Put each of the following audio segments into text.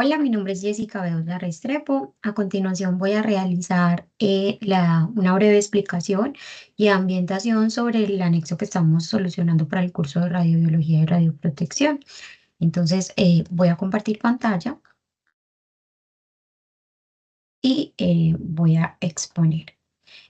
Hola, mi nombre es Jessica Bedoya Restrepo. A continuación voy a realizar una breve explicación y ambientación sobre el anexo que estamos solucionando para el curso de radiobiología y radioprotección. Entonces, voy a compartir pantalla y voy a exponer.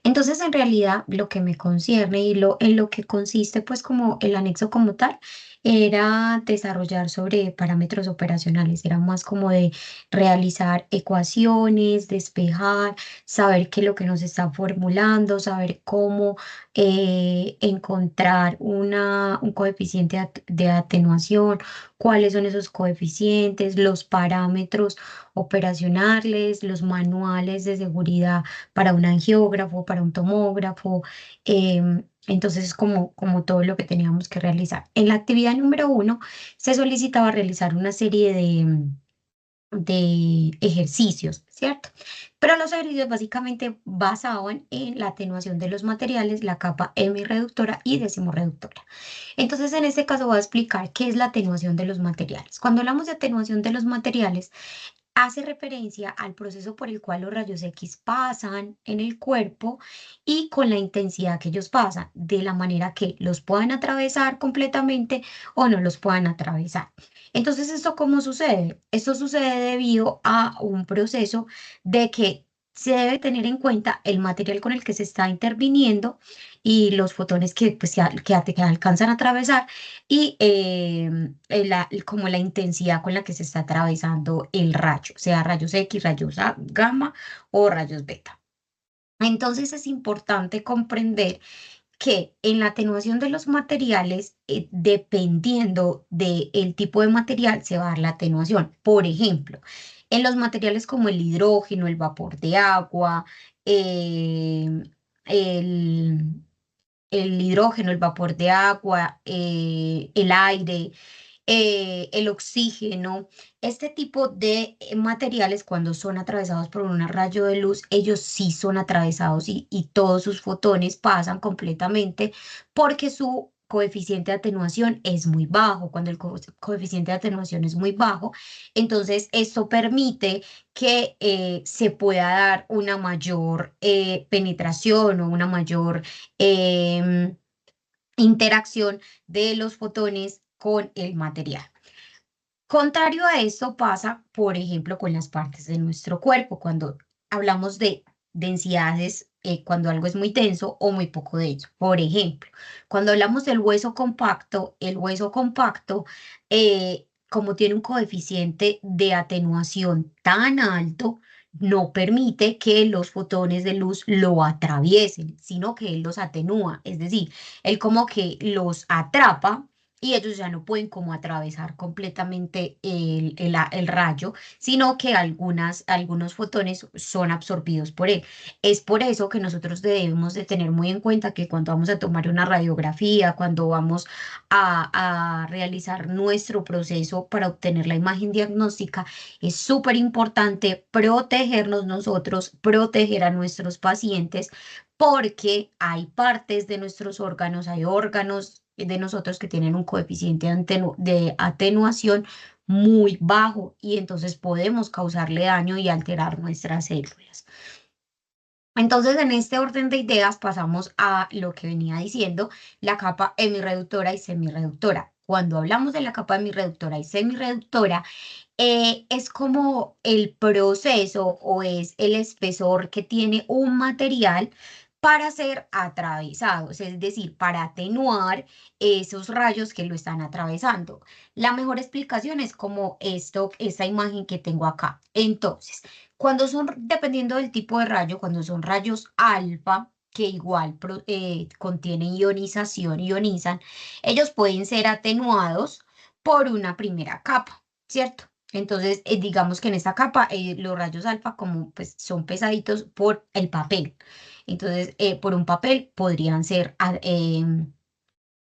Entonces, en realidad, lo que me concierne y en lo que consiste, pues, como el anexo como tal, era desarrollar sobre parámetros operacionales, era más como de realizar ecuaciones, despejar, saber qué es lo que nos está formulando, saber cómo encontrar un coeficiente de atenuación, cuáles son esos coeficientes, los parámetros operacionales, los manuales de seguridad para un angiógrafo, para un tomógrafo. Entonces, como todo lo que teníamos que realizar. En la actividad número 1 se solicitaba realizar una serie de ejercicios, ¿cierto? Pero los ejercicios básicamente basaban en la atenuación de los materiales, la capa hemi-reductora y decimorreductora. Entonces, en este caso voy a explicar qué es la atenuación de los materiales. Cuando hablamos de atenuación de los materiales, hace referencia al proceso por el cual los rayos X pasan en el cuerpo y con la intensidad que ellos pasan, de la manera que los puedan atravesar completamente o no los puedan atravesar. Entonces, ¿esto cómo sucede? Esto sucede debido a un proceso de que se debe tener en cuenta el material con el que se está interviniendo y los fotones que, pues, que alcanzan a atravesar y como la intensidad con la que se está atravesando el rayo, sea rayos X, rayos gamma o rayos beta. Entonces es importante comprender que en la atenuación de los materiales, dependiendo del tipo de material, se va a dar la atenuación. Por ejemplo, en los materiales como el hidrógeno, el vapor de agua, em, el, el hidrógeno, el vapor de agua, el aire, el oxígeno, este tipo de materiales cuando son atravesados por un rayo de luz, ellos sí son atravesados y todos sus fotones pasan completamente porque su coeficiente de atenuación es muy bajo. Cuando el coeficiente de atenuación es muy bajo, entonces esto permite que se pueda dar una mayor penetración o una mayor em, interacción de los fotones con el material. Contrario a esto pasa, por ejemplo, con las partes de nuestro cuerpo, cuando hablamos de densidades, cuando algo es muy denso o muy poco denso. Por ejemplo, cuando hablamos del hueso compacto, el hueso compacto, como tiene un coeficiente de atenuación tan alto, no permite que los fotones de luz lo atraviesen, sino que él los atenúa, es decir, él como que los atrapa y ellos ya no pueden como atravesar completamente el rayo, sino que algunos fotones son absorbidos por él. Es por eso que nosotros debemos de tener muy en cuenta que cuando vamos a tomar una radiografía, cuando vamos a realizar nuestro proceso para obtener la imagen diagnóstica, es súper importante protegernos nosotros, proteger a nuestros pacientes, porque hay partes de nuestros órganos, hay órganos de nosotros que tienen un coeficiente de atenuación muy bajo y entonces podemos causarle daño y alterar nuestras células. Entonces, en este orden de ideas pasamos a lo que venía diciendo, la capa hemirreductora y semirreductora. Cuando hablamos de la capa hemirreductora y semirreductora, es como el proceso o es el espesor que tiene un material para ser atravesados, es decir, para atenuar esos rayos que lo están atravesando. La mejor explicación es como esta imagen que tengo acá. Entonces, cuando son, dependiendo del tipo de rayo, cuando son rayos alfa, que igual contienen ionización, ionizan, ellos pueden ser atenuados por una primera capa, ¿cierto? Entonces, digamos que en esta capa, los rayos alfa, como pues son pesaditos por el papel. Entonces, por un papel podrían ser,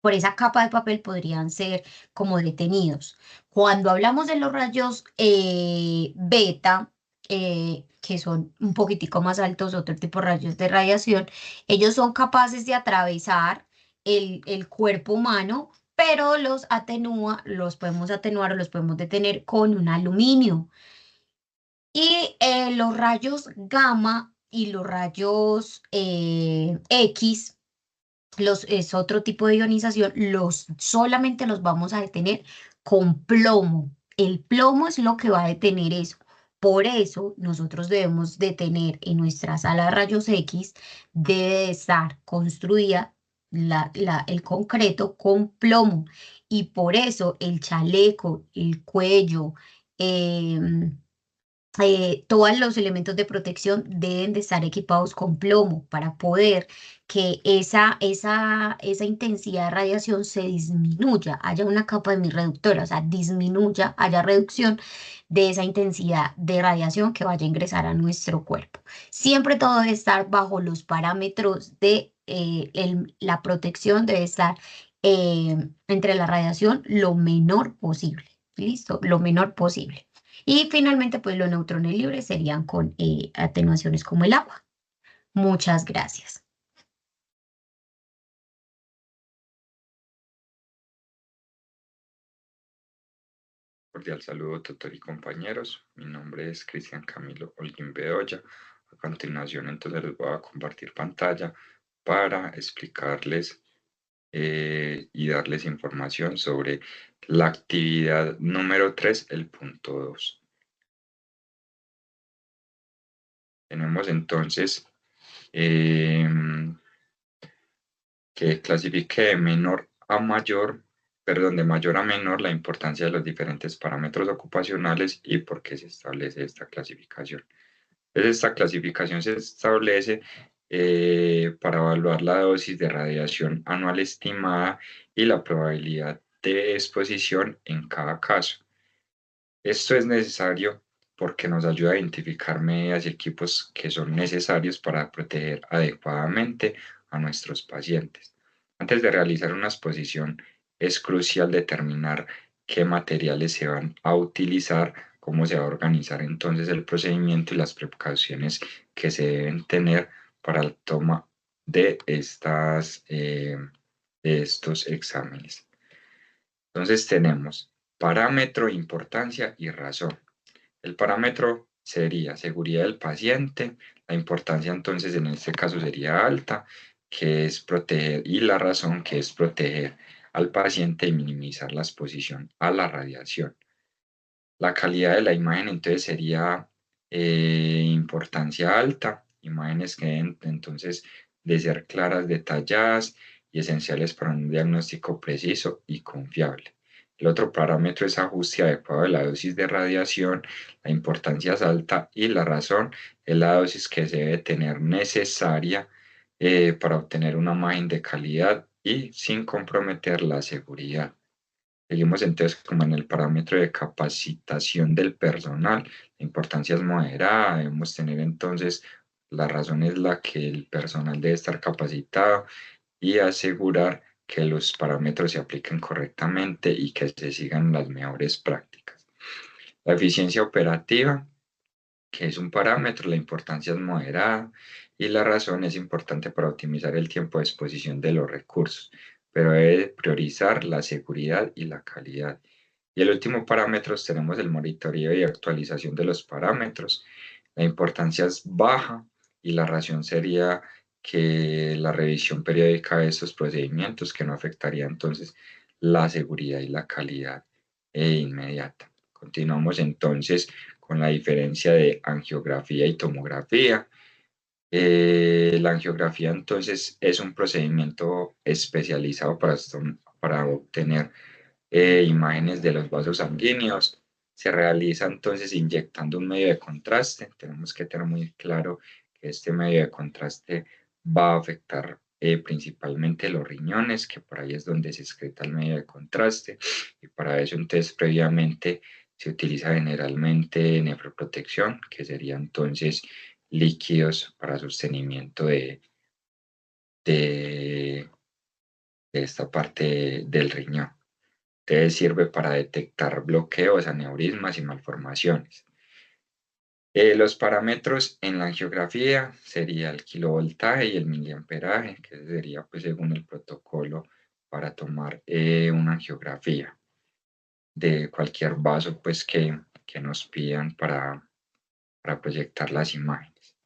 por esa capa de papel podrían ser como detenidos. Cuando hablamos de los rayos beta, que son un poquitico más altos, otro tipo de rayos de radiación, ellos son capaces de atravesar el cuerpo humano, pero los podemos atenuar o los podemos detener con un aluminio. Y los rayos gamma y los rayos X, es otro tipo de ionización, solamente los vamos a detener con plomo. El plomo es lo que va a detener eso. Por eso nosotros debemos detener en nuestra sala de rayos X, debe de estar construida el concreto con plomo. Y por eso el chaleco, el cuello, em, todos los elementos de protección deben de estar equipados con plomo para poder que esa intensidad de radiación se disminuya, haya una capa de reductora, o sea, disminuya, haya reducción de esa intensidad de radiación que vaya a ingresar a nuestro cuerpo. Siempre todo debe estar bajo los parámetros de la protección, debe estar entre la radiación lo menor posible. ¿Listo? Lo menor posible. Y finalmente, pues los neutrones libres serían con atenuaciones como el agua. Muchas gracias. Cordial saludo, tutor y compañeros. Mi nombre es Cristian Camilo Holguín Bedoya. A continuación, entonces les voy a compartir pantalla para explicarles y darles información sobre la actividad número 3, el punto 2. Tenemos entonces que clasifique de menor a mayor, perdón, de mayor a menor la importancia de los diferentes parámetros ocupacionales y por qué se establece esta clasificación. Entonces, esta clasificación se establece para evaluar la dosis de radiación anual estimada y la probabilidad de exposición en cada caso. Esto es necesario porque nos ayuda a identificar medidas y equipos que son necesarios para proteger adecuadamente a nuestros pacientes. Antes de realizar una exposición, es crucial determinar qué materiales se van a utilizar, cómo se va a organizar entonces el procedimiento y las precauciones que se deben tener para la toma de estos exámenes. Entonces tenemos parámetro, importancia y razón. El parámetro sería seguridad del paciente, la importancia entonces en este caso sería alta, que es proteger, y la razón que es proteger al paciente y minimizar la exposición a la radiación. La calidad de la imagen entonces sería importancia alta, imágenes que deben entonces de ser claras, detalladas y esenciales para un diagnóstico preciso y confiable. El otro parámetro es ajuste adecuado de la dosis de radiación, la importancia es alta y la razón es la dosis que se debe tener necesaria para obtener una imagen de calidad y sin comprometer la seguridad. Seguimos entonces como en el parámetro de capacitación del personal. La importancia es moderada. Debemos tener entonces, la razón es la que el personal debe estar capacitado y asegurar que los parámetros se apliquen correctamente y que se sigan las mejores prácticas. La eficiencia operativa, que es un parámetro, la importancia es moderada y la razón es importante para optimizar el tiempo de exposición de los recursos, pero debe priorizar la seguridad y la calidad. Y el último parámetro tenemos el monitoreo y actualización de los parámetros. La importancia es baja y la razón sería que la revisión periódica de estos procedimientos que no afectaría entonces la seguridad y la calidad inmediata. Continuamos entonces con la diferencia de angiografía y tomografía. La angiografía entonces es un procedimiento especializado para obtener imágenes de los vasos sanguíneos. Se realiza entonces inyectando un medio de contraste. Tenemos que tener muy claro que este medio de contraste va a afectar principalmente los riñones, que por ahí es donde se excreta el medio de contraste. Y para eso entonces previamente se utiliza generalmente nefroprotección, que sería entonces líquidos para sostenimiento de, de esta parte del riñón. Entonces sirve para detectar bloqueos, aneurismas y malformaciones. Los parámetros en la angiografía sería el kilovoltaje y el miliamperaje, que sería pues según el protocolo para tomar una angiografía de cualquier vaso pues que nos pidan para proyectar las imágenes.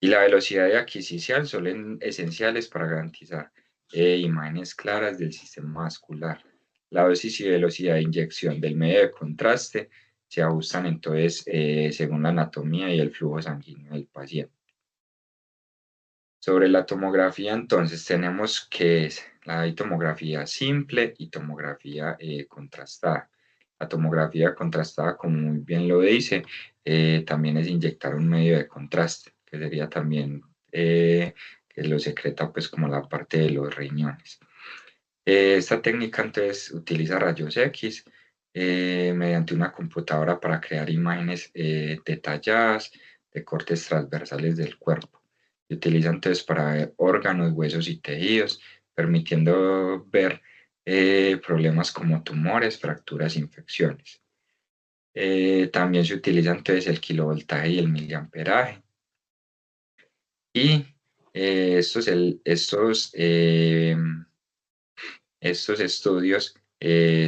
Y la velocidad de adquisición son esenciales para garantizar imágenes claras del sistema vascular. La dosis y velocidad de inyección del medio de contraste se ajustan entonces según la anatomía y el flujo sanguíneo del paciente. Sobre la tomografía, entonces, tenemos que es la tomografía simple y tomografía contrastada. La tomografía contrastada, como muy bien lo dice, también es inyectar un medio de contraste, que sería también que lo secreta pues como la parte de los riñones. Esta técnica entonces utiliza rayos X mediante una computadora para crear imágenes detalladas de cortes transversales del cuerpo. Se utiliza entonces para ver órganos, huesos y tejidos, permitiendo ver problemas como tumores, fracturas e infecciones. También se utiliza entonces el kilovoltaje y el miliamperaje. Y estos estudios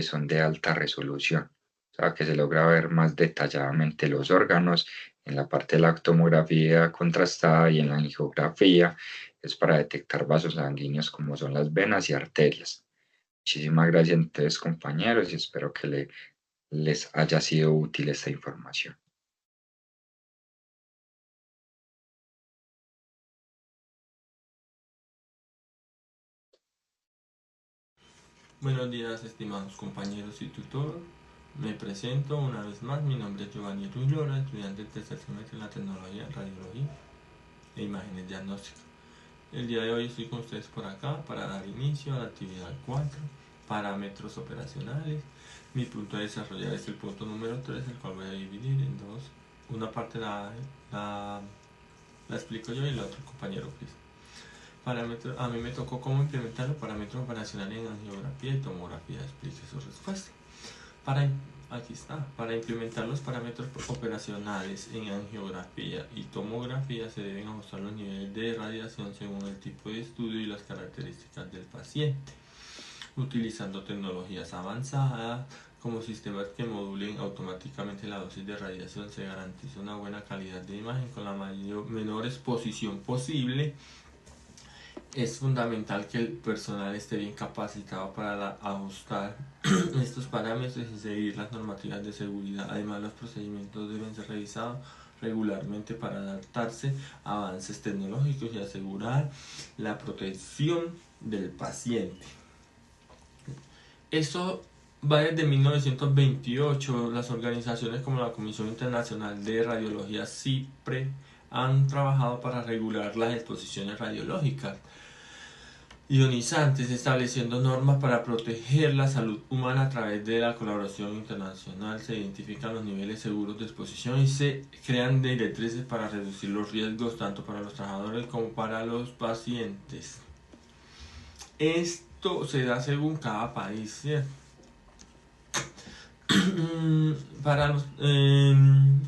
son de alta resolución, o sea que se logra ver más detalladamente los órganos en la parte de la tomografía contrastada y en la angiografía es para detectar vasos sanguíneos como son las venas y arterias. Muchísimas gracias entonces compañeros y espero que les haya sido útil esta información. Buenos días, estimados compañeros y tutor. Me presento una vez más. Mi nombre es Giovanni Ruiz Lora, estudiante del tercer semestre en la tecnología, radiología e imágenes diagnósticas. El día de hoy estoy con ustedes por acá para dar inicio a la actividad 4, parámetros operacionales. Mi punto de desarrollar es el punto número 3, el cual voy a dividir en dos. Una parte la explico yo y la otra el compañero Chris. A mí me tocó cómo implementar los parámetros operacionales en angiografía y tomografía. Explique su respuesta. Aquí está. Para implementar los parámetros operacionales en angiografía y tomografía se deben ajustar los niveles de radiación según el tipo de estudio y las características del paciente, utilizando tecnologías avanzadas como sistemas que modulen automáticamente la dosis de radiación. Se garantiza una buena calidad de imagen con la menor exposición posible. Es fundamental que el personal esté bien capacitado para ajustar estos parámetros y seguir las normativas de seguridad. Además, los procedimientos deben ser revisados regularmente para adaptarse a avances tecnológicos y asegurar la protección del paciente. Esto va desde 1928. Las organizaciones como la Comisión Internacional de Radiología, CIPRE, han trabajado para regular las exposiciones radiológicas ionizantes, estableciendo normas para proteger la salud humana. A través de la colaboración internacional se identifican los niveles seguros de exposición y se crean directrices para reducir los riesgos tanto para los trabajadores como para los pacientes. Esto se da según cada país, ¿cierto?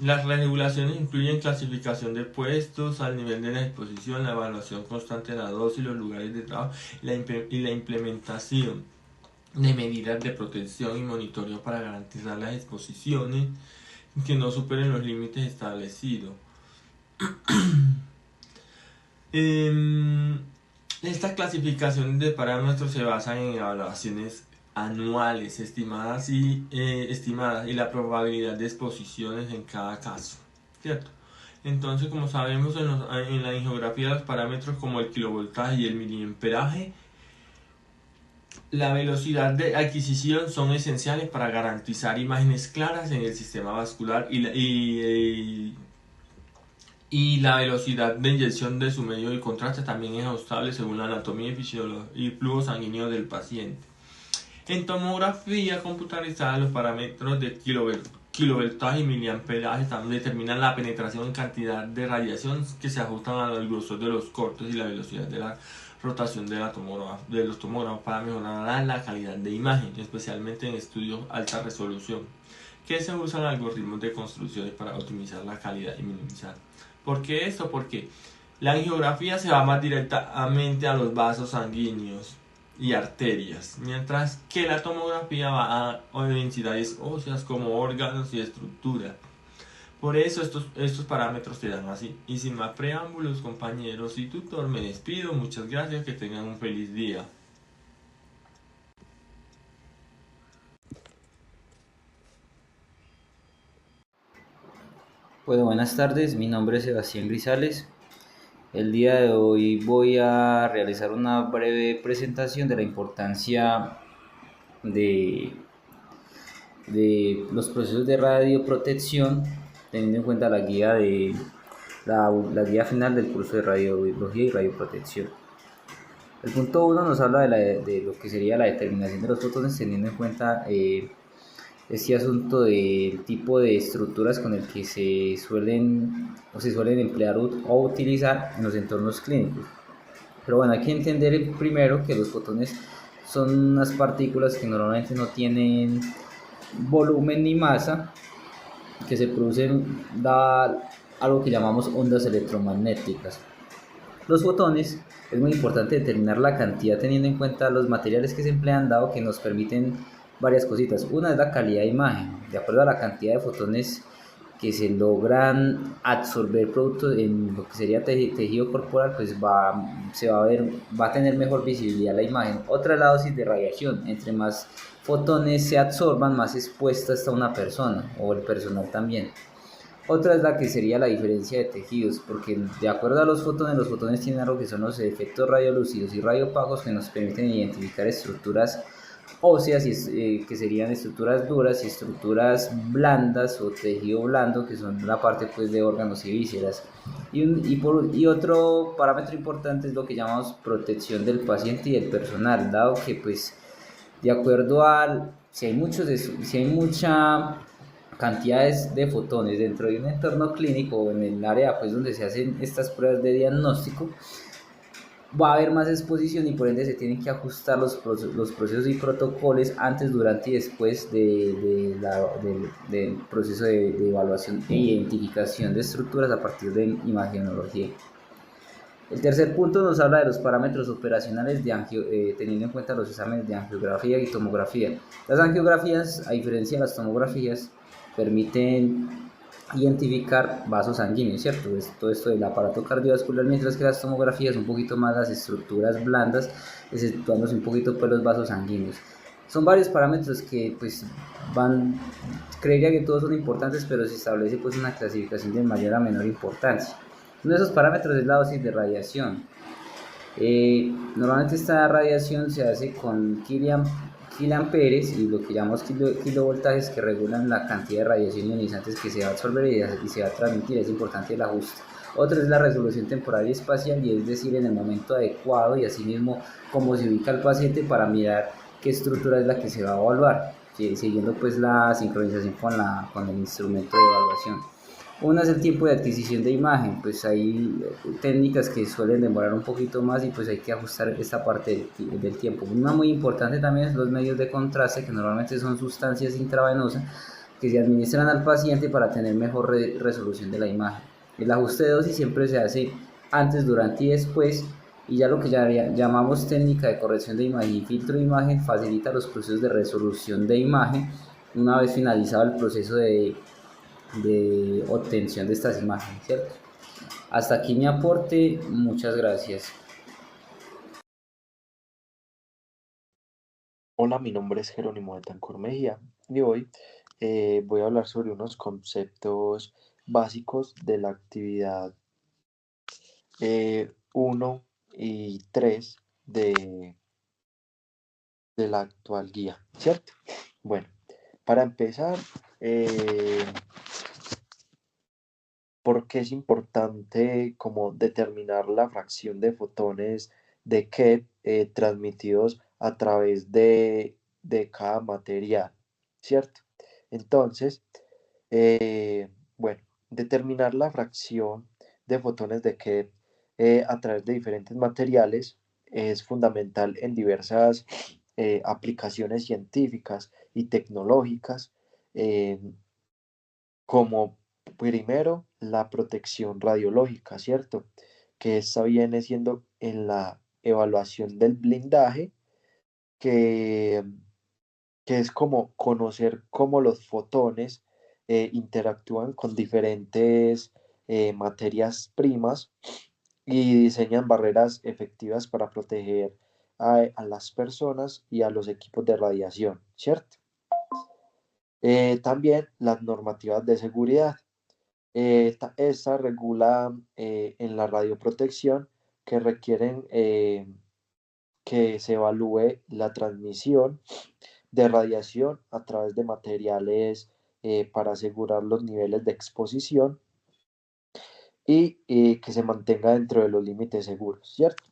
Las regulaciones incluyen clasificación de puestos al nivel de la exposición, la evaluación constante de la dosis, los lugares de trabajo y la implementación de medidas de protección y monitoreo para garantizar las exposiciones que no superen los límites establecidos. Estas clasificaciones de parámetros se basan en evaluaciones anuales estimadas y la probabilidad de exposiciones en cada caso, ¿cierto? Entonces, como sabemos, en la angiografía los parámetros como el kilovoltaje y el miliamperaje, la velocidad de adquisición son esenciales para garantizar imágenes claras en el sistema vascular y la velocidad de inyección de su medio de contraste también es ajustable según la anatomía y flujo sanguíneo del paciente. En tomografía computarizada, los parámetros de kilovoltaje y miliamperaje también determinan la penetración en cantidad de radiación que se ajustan al grosor de los cortes y la velocidad de la rotación de los tomógrafos para mejorar la calidad de imagen, especialmente en estudios alta resolución, que se usan algoritmos de construcciones para optimizar la calidad y minimizar. ¿Por qué esto? Porque la angiografía se va más directamente a los vasos sanguíneos y arterias, mientras que la tomografía va a densidades óseas como órganos y estructuras. Por eso estos parámetros se dan así. Y sin más preámbulos, compañeros y tutor, me despido. Muchas gracias, que tengan un feliz día. Bueno, buenas tardes, mi nombre es Sebastián Grisales. El día de hoy voy a realizar una breve presentación de la importancia de, de los procesos de radioprotección, teniendo en cuenta la guía final del curso de radiología y radioprotección. El punto 1 nos habla de lo que sería la determinación de los fotones, teniendo en cuenta este asunto del tipo de estructuras con el que se suelen emplear o utilizar en los entornos clínicos. Pero bueno, hay que entender primero que los fotones son unas partículas que normalmente no tienen volumen ni masa, que se producen da algo que llamamos ondas electromagnéticas. Los fotones, es muy importante determinar la cantidad teniendo en cuenta los materiales que se emplean, dado que nos permiten varias cositas. Una es la calidad de imagen. De acuerdo a la cantidad de fotones que se logran absorber producto en lo que sería tejido corporal, pues va a tener mejor visibilidad la imagen. Otra es la dosis de radiación. Entre más fotones se absorban, más expuesta está una persona o el personal también. Otra es la que sería la diferencia de tejidos, porque de acuerdo a los fotones tienen algo que son los efectos radiolúcidos y radiopagos, que nos permiten identificar estructuras óseas, que serían estructuras duras, y estructuras blandas o tejido blando, que son la parte pues de órganos y vísceras. Y otro parámetro importante es lo que llamamos protección del paciente y del personal, dado que pues de acuerdo al si hay mucha cantidades de fotones dentro de un entorno clínico o en el área pues donde se hacen estas pruebas de diagnóstico, va a haber más exposición y por ende se tienen que ajustar los procesos y protocolos antes, durante y después del proceso de evaluación e identificación de estructuras a partir de imagenología. El tercer punto nos habla de los parámetros operacionales teniendo en cuenta los exámenes de angiografía y tomografía. Las angiografías, a diferencia de las tomografías, permiten identificar vasos sanguíneos, ¿cierto? Todo esto del aparato cardiovascular, mientras que las tomografías un poquito más las estructuras blandas, exceptuándose un poquito pues los vasos sanguíneos. Son varios parámetros que pues creería que todos son importantes, pero se establece pues una clasificación de mayor a menor importancia. Uno de esos parámetros es la dosis de radiación. Normalmente esta radiación se hace con kiloamperes y lo que llamamos kilovoltajes, que regulan la cantidad de radiación ionizante que se va a absorber y se va a transmitir. Es importante el ajuste. Otro es la resolución temporal y espacial, y es decir, en el momento adecuado y asimismo cómo se ubica el paciente para mirar qué estructura es la que se va a evaluar, siguiendo pues la sincronización con el instrumento de evaluación. Una es el tiempo de adquisición de imagen, pues hay técnicas que suelen demorar un poquito más y pues hay que ajustar esta parte del tiempo. Una muy importante también es los medios de contraste, que normalmente son sustancias intravenosas que se administran al paciente para tener mejor resolución de la imagen. El ajuste de dosis siempre se hace antes, durante y después, y ya lo que llamamos técnica de corrección de imagen y filtro de imagen facilita los procesos de resolución de imagen una vez finalizado el proceso de obtención de estas imágenes, ¿cierto? Hasta aquí mi aporte, muchas gracias. Hola, mi nombre es Jerónimo Betancur Mejía y hoy voy a hablar sobre unos conceptos básicos de la actividad 1 y 3 de la actual guía, ¿cierto? Bueno, para empezar, ¿por qué es importante como determinar la fracción de fotones de Keplr transmitidos a través de cada material? ¿Cierto? Entonces, bueno, determinar la fracción de fotones de Keplr a través de diferentes materiales es fundamental en diversas aplicaciones científicas y tecnológicas, como primero la protección radiológica, ¿cierto? Que esta viene siendo en la evaluación del blindaje, que, que es como conocer cómo los fotones interactúan con diferentes materias primas y diseñan barreras efectivas para proteger a las personas y a los equipos de radiación, ¿cierto? También las normativas de seguridad. Esta regula en la radioprotección que requieren que se evalúe la transmisión de radiación a través de materiales para asegurar los niveles de exposición y que se mantenga dentro de los límites seguros, ¿cierto?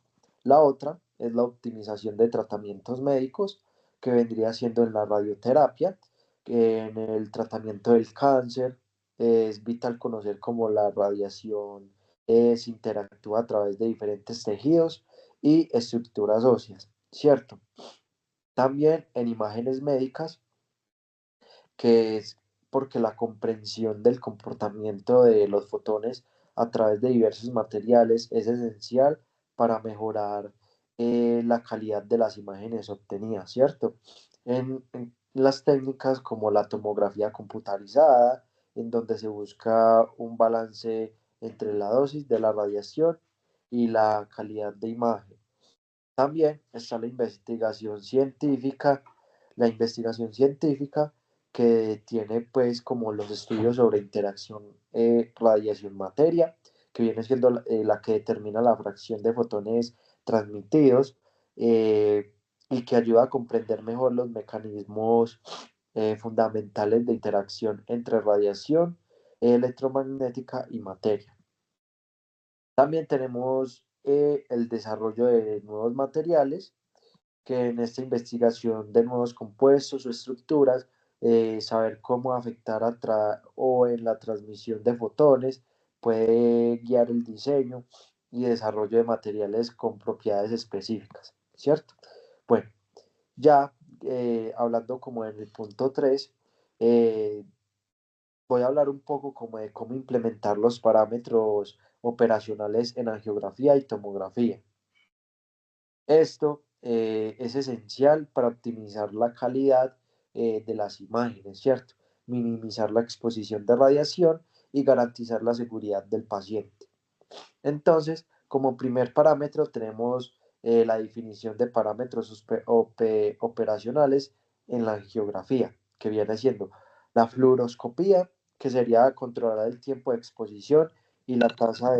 La otra es la optimización de tratamientos médicos, que vendría siendo en la radioterapia, que en el tratamiento del cáncer es vital conocer cómo la radiación se interactúa a través de diferentes tejidos y estructuras óseas, ¿cierto? También en imágenes médicas, que es porque la comprensión del comportamiento de los fotones a través de diversos materiales es esencial para mejorar la calidad de las imágenes obtenidas, ¿cierto? En las técnicas como la tomografía computarizada, en donde se busca un balance entre la dosis de la radiación y la calidad de imagen. También está la investigación científica que tiene pues como los estudios sobre interacción radiación-materia, que viene siendo la que determina la fracción de fotones transmitidos y que ayuda a comprender mejor los mecanismos fundamentales de interacción entre radiación electromagnética y materia. También tenemos el desarrollo de nuevos materiales, que en esta investigación de nuevos compuestos o estructuras, saber cómo afectar o en la transmisión de fotones puede guiar el diseño y desarrollo de materiales con propiedades específicas, ¿cierto? Bueno, ya hablando como en el punto 3, voy a hablar un poco como de cómo implementar los parámetros operacionales en angiografía y tomografía. Esto es esencial para optimizar la calidad de las imágenes, ¿cierto? Minimizar la exposición de radiación y garantizar la seguridad del paciente. Entonces, como primer parámetro tenemos la definición de parámetros operacionales en la angiografía, que viene siendo la fluoroscopía, que sería controlar el tiempo de exposición y la tasa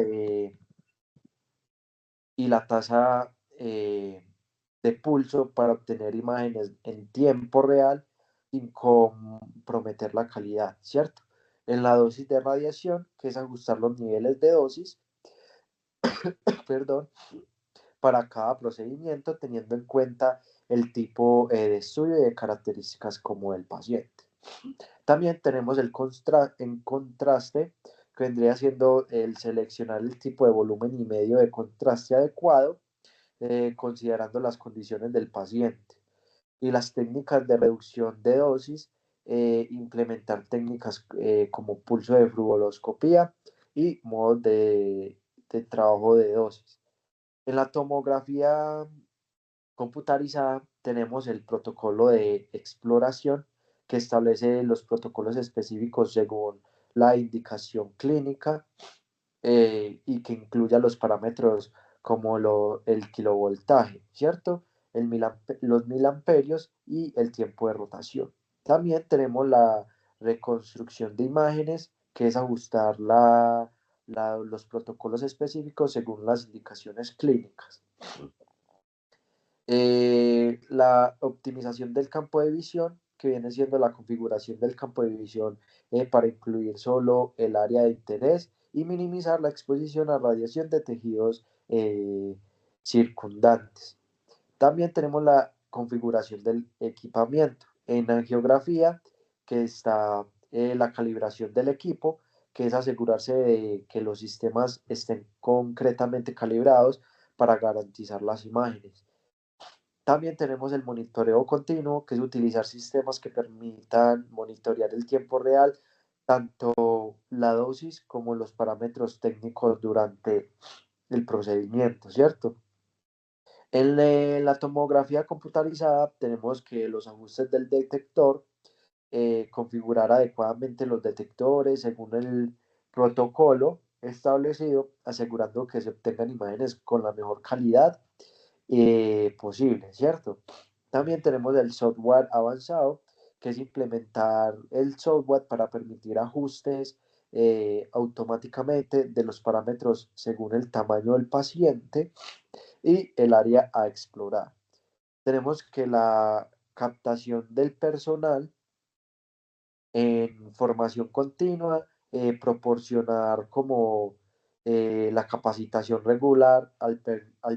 de pulso para obtener imágenes en tiempo real sin comprometer la calidad, ¿cierto? En la dosis de radiación, que es ajustar los niveles de dosis, perdón, para cada procedimiento, teniendo en cuenta el tipo de estudio y de características como el paciente. También tenemos en contraste, que vendría siendo el seleccionar el tipo de volumen y medio de contraste adecuado, considerando las condiciones del paciente. Y las técnicas de reducción de dosis, implementar técnicas como pulso de fluoroscopía y modos de trabajo de dosis. En la tomografía computarizada tenemos el protocolo de exploración, que establece los protocolos específicos según la indicación clínica y que incluya los parámetros como el kilovoltaje, ¿cierto? Los miliamperios y el tiempo de rotación. También tenemos la reconstrucción de imágenes, que es ajustar los protocolos específicos según las indicaciones clínicas. La optimización del campo de visión, que viene siendo la configuración del campo de visión para incluir solo el área de interés y minimizar la exposición a radiación de tejidos circundantes. También tenemos la configuración del equipamiento. En angiografía, que está la calibración del equipo, que es asegurarse de que los sistemas estén concretamente calibrados para garantizar las imágenes. También tenemos el monitoreo continuo, que es utilizar sistemas que permitan monitorear el tiempo real, tanto la dosis como los parámetros técnicos durante el procedimiento, ¿cierto? En la tomografía computarizada tenemos que los ajustes del detector configurar adecuadamente los detectores según el protocolo establecido, asegurando que se obtengan imágenes con la mejor calidad posible, ¿cierto? También tenemos el software avanzado, que es implementar el software para permitir ajustes automáticamente de los parámetros según el tamaño del paciente y el área a explorar. Tenemos que la captación del personal en formación continua, proporcionar como la capacitación regular al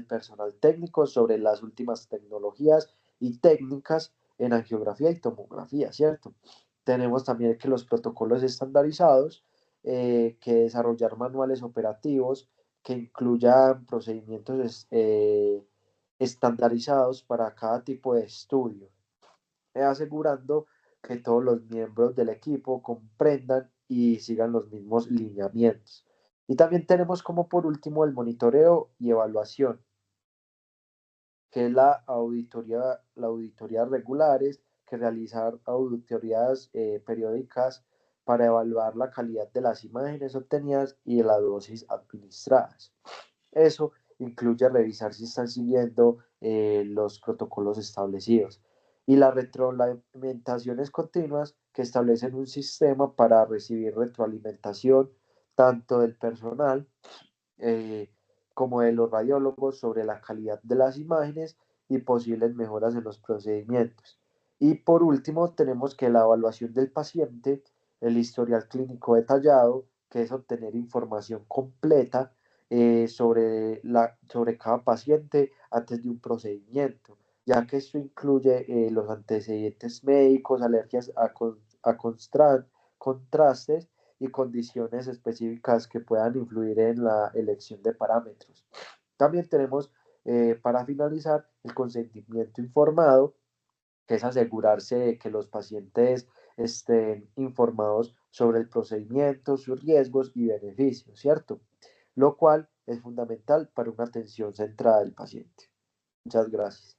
personal técnico sobre las últimas tecnologías y técnicas en angiografía y tomografía, ¿cierto? Tenemos también que los protocolos estandarizados, que desarrollar manuales operativos que incluyan procedimientos estandarizados para cada tipo de estudio, asegurando que todos los miembros del equipo comprendan y sigan los mismos lineamientos. Y también tenemos como por último el monitoreo y evaluación, que es la auditoría regulares, que realizar auditorías periódicas para evaluar la calidad de las imágenes obtenidas y de las dosis administradas. Eso incluye revisar si están siguiendo los protocolos establecidos y las retroalimentaciones continuas, que establecen un sistema para recibir retroalimentación tanto del personal eh, como de los radiólogos sobre la calidad de las imágenes y posibles mejoras en los procedimientos. Y por último, tenemos que la evaluación del paciente, el historial clínico detallado, que es obtener información completa sobre cada paciente antes de un procedimiento, ya que esto incluye los antecedentes médicos, alergias a contrastes y condiciones específicas que puedan influir en la elección de parámetros. También tenemos, para finalizar, el consentimiento informado, que es asegurarse de que los pacientes estén informados sobre el procedimiento, sus riesgos y beneficios, ¿cierto? Lo cual es fundamental para una atención centrada del paciente. Muchas gracias.